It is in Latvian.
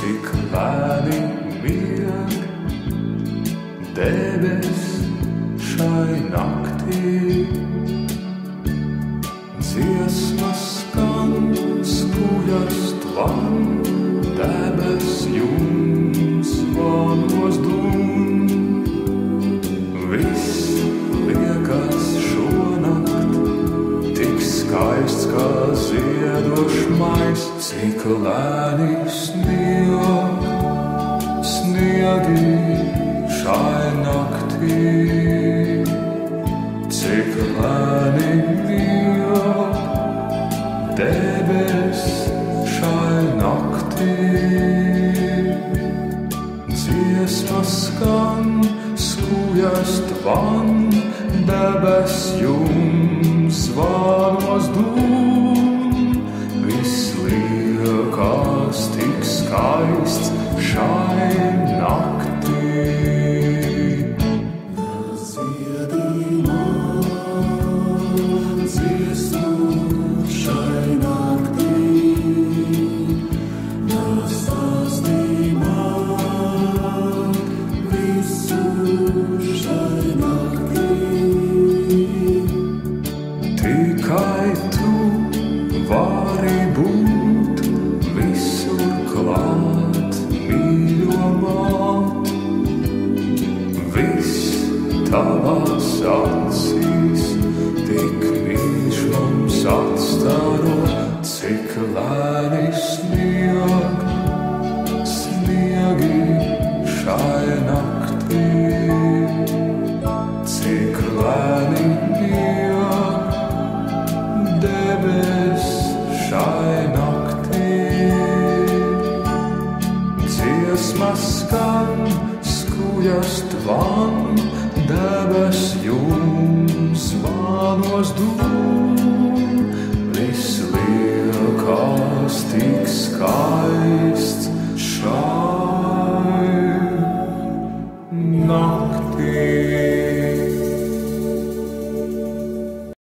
cik lēni mieg debes šai naktī. Dziesmas skan, skujas tvan, debes jums vanos dūn. Viss liekas šonakt tik skaists kā ziedošs mais, cik lēni snieg, sniegi šai naktī. Cik lēni mieg debes šai naktī. Dziesmas skan, skujas tvan, debes jums vanos dūn. Viss liekas tik skaists šai naktī. Tikai tu vari būt visur klāt, mīļo māt. Viss tavās acīs tik mīļš mums atstaro, cik lēni snieg, sniegi šai naktī. Cik lēni mieg debes šai naktī. Dziesmas skan, skujas tvan, debes jums vanos dūn.